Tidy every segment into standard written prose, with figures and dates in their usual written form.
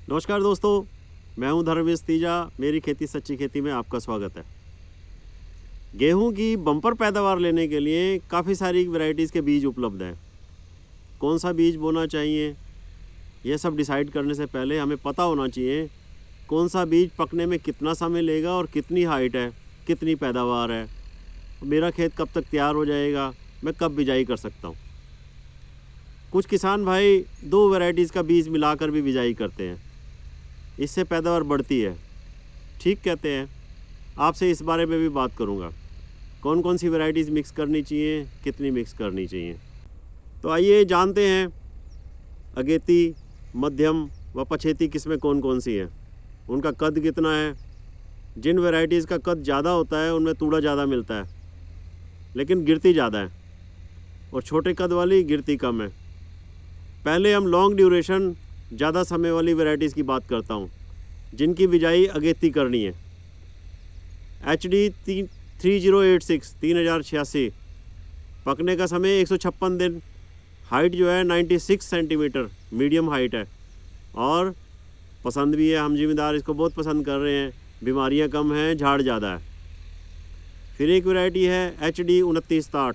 नमस्कार दोस्तों, मैं हूं धर्मेश तीजा। मेरी खेती सच्ची खेती में आपका स्वागत है। गेहूं की बम्पर पैदावार लेने के लिए काफ़ी सारी वैरायटीज़ के बीज उपलब्ध हैं। कौन सा बीज बोना चाहिए, यह सब डिसाइड करने से पहले हमें पता होना चाहिए कौन सा बीज पकने में कितना समय लेगा और कितनी हाइट है, कितनी पैदावार है, मेरा खेत कब तक तैयार हो जाएगा, मैं कब बिजाई कर सकता हूँ। कुछ किसान भाई 2 वैरायटीज़ का बीज मिलाकर भी बिजाई करते हैं, इससे पैदावार बढ़ती है। ठीक कहते हैं। आपसे इस बारे में भी बात करूंगा, कौन कौन सी वैरायटीज़ मिक्स करनी चाहिए, कितनी मिक्स करनी चाहिए। तो आइए जानते हैं अगेती, मध्यम व पछेती किस्में कौन कौन सी हैं, उनका कद कितना है। जिन वैरायटीज़ का कद ज़्यादा होता है उनमें तूड़ा ज़्यादा मिलता है, लेकिन गिरती ज़्यादा है, और छोटे कद वाली गिरती कम है। पहले हम लॉन्ग ड्यूरेशन ज़्यादा समय वाली वैरायटीज़ की बात करता हूँ, जिनकी बिजाई अगेती करनी है। HD 3086 पकने का समय 156 दिन, हाइट जो है 96 सेंटीमीटर, मीडियम हाइट है, और पसंद भी है। हम ज़िम्मेदार इसको बहुत पसंद कर रहे हैं, बीमारियां कम हैं, झाड़ ज़्यादा है। फिर एक वैरायटी है HD 2960,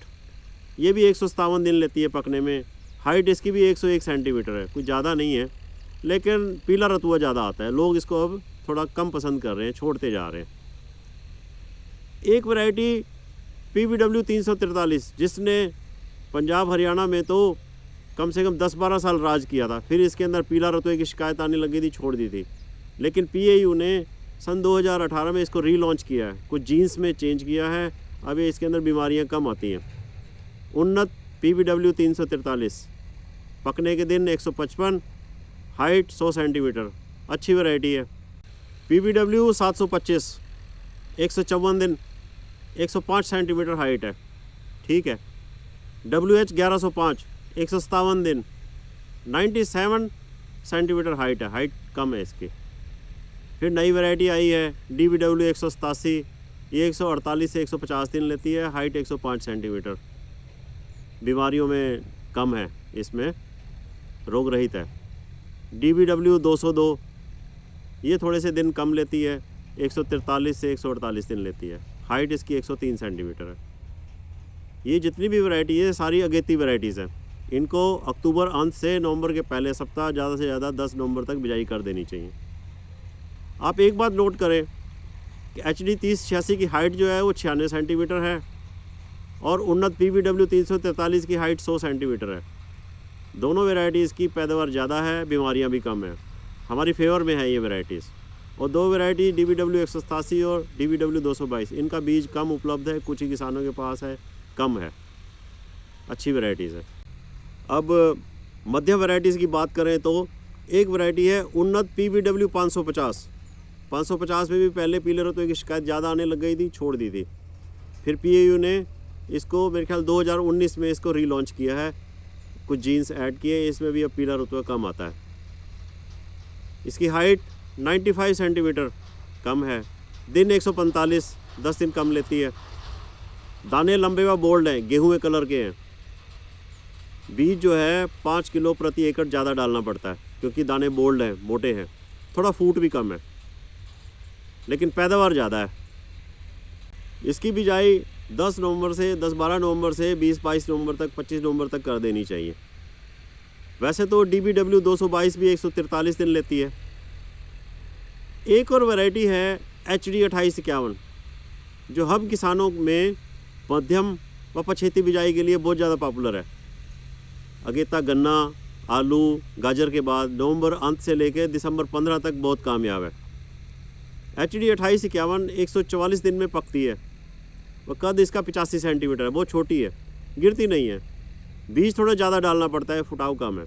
ये भी 157 दिन लेती है पकने में, हाइट इसकी भी 101 सेंटीमीटर है, कुछ ज़्यादा नहीं है, लेकिन पीला रतुआ ज़्यादा आता है। लोग इसको अब थोड़ा कम पसंद कर रहे हैं, छोड़ते जा रहे हैं। एक वैरायटी PBW 343, जिसने पंजाब हरियाणा में तो कम से कम 10-12 साल राज किया था, फिर इसके अंदर पीला रतुए की शिकायत आने लगी थी, छोड़ दी थी। लेकिन PAU ने सन 2018 में इसको रीलॉन्च किया है, कुछ जीन्स में चेंज किया है, अब इसके अंदर बीमारियां कम आती हैं। उन्नत PBW 343, पकने के दिन 155, हाइट 100 सेंटीमीटर, अच्छी वैरायटी है। PBW 725, 154 दिन, 105 सेंटीमीटर हाइट है, ठीक है। WH 1105, 157 दिन, 97 सेंटीमीटर हाइट है, हाइट कम है इसकी। फिर नई वैरायटी आई है DBW 187, ये 148 से 150 दिन लेती है, हाइट 105 सेंटीमीटर, बीमारियों में कम है, इसमें रोग रहित है। DBW 202, ये थोड़े से दिन कम लेती है, 143 से 148 दिन लेती है, हाइट इसकी 103 सेंटीमीटर है। ये जितनी भी वैरायटी है सारी अगेती वैरायटीज़ हैं। इनको अक्टूबर अंत से नवंबर के पहले सप्ताह, ज़्यादा से ज़्यादा 10 नवंबर तक बिजाई कर देनी चाहिए। आप एक बात नोट करें कि HD 3086 की हाइट जो है वो 96 सेंटीमीटर है, और उन्नत PBW 343 की हाइट 100 सेंटीमीटर है। दोनों वैरायटीज़ की पैदावार ज़्यादा है, बीमारियां भी कम है, हमारी फेवर में है ये वैरायटीज़। और 2 वैरायटी DBW 187 और DBW 222, इनका बीज कम उपलब्ध है, कुछ ही किसानों के पास है, कम है, अच्छी वैरायटीज़ है। अब मध्य वैरायटीज़ की बात करें तो एक वैरायटी है उन्नत PBW 550। 550 में भी पहले पीले रतुए की शिकायत ज़्यादा आने लग गई थी, छोड़ दी थी। फिर PAU ने इसको मेरे ख्याल 2019 में इसको रीलॉन्च किया है, कुछ जीन्स ऐड किए, इसमें भी अब पीला रतुआ कम आता है। इसकी हाइट 95 सेंटीमीटर कम है, दिन 145, 10 दिन कम लेती है। दाने लंबे व बोल्ड हैं, गेहूं कलर के हैं। बीज जो है 5 किलो प्रति एकड़ ज़्यादा डालना पड़ता है, क्योंकि दाने बोल्ड हैं, मोटे हैं, थोड़ा फूट भी कम है, लेकिन पैदावार ज़्यादा है। इसकी बिजाई 10-12 नवंबर से 20-22 नवंबर तक, 25 नवंबर तक कर देनी चाहिए। वैसे तो DBW 222 भी 143 दिन लेती है। एक और वैरायटी है HD 2851, जो हम किसानों में मध्यम व पछेती बिजाई के लिए बहुत ज़्यादा पॉपुलर है। अगेता गन्ना, आलू, गाजर के बाद नवंबर अंत से लेकर दिसंबर 15 तक बहुत कामयाब है। HD 2851 144 दिन में पकती है, वह कद इसका 85 सेंटीमीटर है, बहुत छोटी है, गिरती नहीं है। बीज थोड़ा ज़्यादा डालना पड़ता है, फुटाव कम है।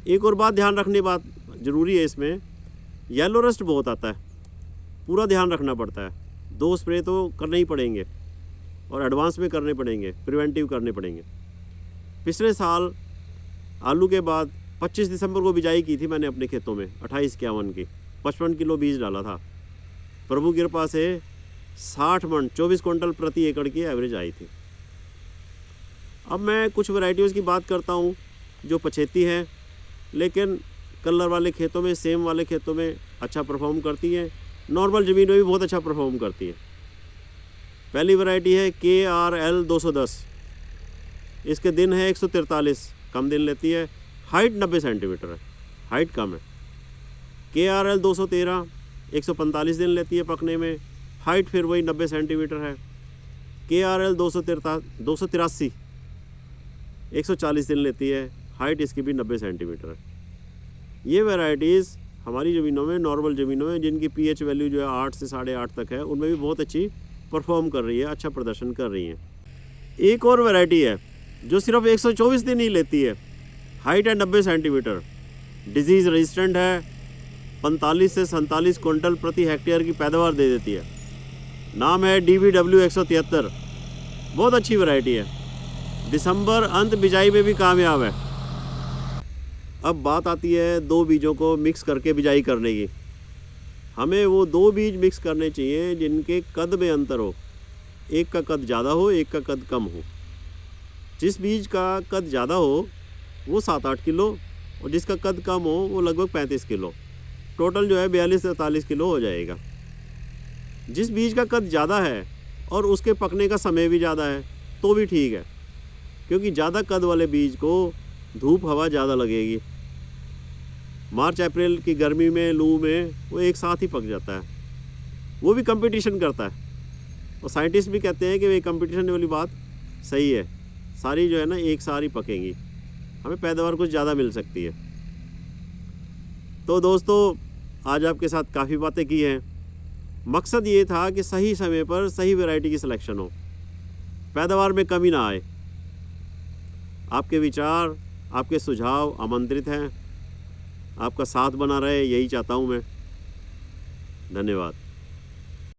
एक और बात ध्यान रखने बात ज़रूरी है, इसमें येलो रस्ट बहुत आता है, पूरा ध्यान रखना पड़ता है। 2 स्प्रे तो करने ही पड़ेंगे, और एडवांस में करने पड़ेंगे, प्रिवेंटिव करने पड़ेंगे। पिछले साल आलू के बाद 25 दिसंबर को बिजाई की थी मैंने अपने खेतों में 2851 की, 55 किलो बीज डाला था। प्रभु की कृपा से 60 मन 24 क्विंटल प्रति एकड़ की एवरेज आई थी। अब मैं कुछ वैरायटियों की बात करता हूँ जो पछेती हैं, लेकिन कलर वाले खेतों में, सेम वाले खेतों में अच्छा परफॉर्म करती हैं। नॉर्मल ज़मीन में भी बहुत अच्छा परफॉर्म करती है। पहली वैरायटी है KRL 210। इसके दिन है 143, कम दिन लेती है। हाइट 90 सेंटीमीटर है, हाइट कम है। KRL 213 145 दिन लेती है पकने में, हाइट फिर वही 90 सेंटीमीटर है। KRL 283 140 दिन लेती है, हाइट इसकी भी 90 सेंटीमीटर है। ये वैरायटीज़ हमारी ज़मीनों में, नॉर्मल ज़मीनों में जिनकी pH वैल्यू जो है 8 से 8.5 तक है, उनमें भी बहुत अच्छी परफॉर्म कर रही है, अच्छा प्रदर्शन कर रही हैं। एक और वैरायटी है जो सिर्फ 124 दिन ही लेती है, हाइट है 90 सेंटीमीटर, डिजीज़ रेजिस्टेंट है, 45 से 47 क्विंटल प्रति हेक्टेयर की पैदावार दे देती है। नाम है DBW 173। बहुत अच्छी वैरायटी है, दिसंबर अंत बिजाई में भी कामयाब है। अब बात आती है दो बीजों को मिक्स करके बिजाई करने की। हमें वो दो बीज मिक्स करने चाहिए जिनके कद में अंतर हो, एक का कद ज़्यादा हो, एक का कद कम हो। जिस बीज का कद ज़्यादा हो वो 7-8 किलो और जिसका कद कम हो वो लगभग 35 किलो, टोटल जो है 42 से 43 किलो हो जाएगा। जिस बीज का कद ज़्यादा है और उसके पकने का समय भी ज़्यादा है तो भी ठीक है, क्योंकि ज़्यादा कद वाले बीज को धूप हवा ज़्यादा लगेगी। मार्च अप्रैल की गर्मी में, लू में वो एक साथ ही पक जाता है, वो भी कंपटीशन करता है। और साइंटिस्ट भी कहते हैं कि ये कंपटीशन वाली बात सही है, सारी जो है ना एक साथ ही पकेंगी, हमें पैदावार कुछ ज़्यादा मिल सकती है। तो दोस्तों, आज आपके साथ काफ़ी बातें की हैं। मकसद ये था कि सही समय पर सही वैरायटी की सिलेक्शन हो, पैदावार में कमी ना आए। आपके विचार, आपके सुझाव आमंत्रित हैं। आपका साथ बना रहे, यही चाहता हूँ मैं। धन्यवाद।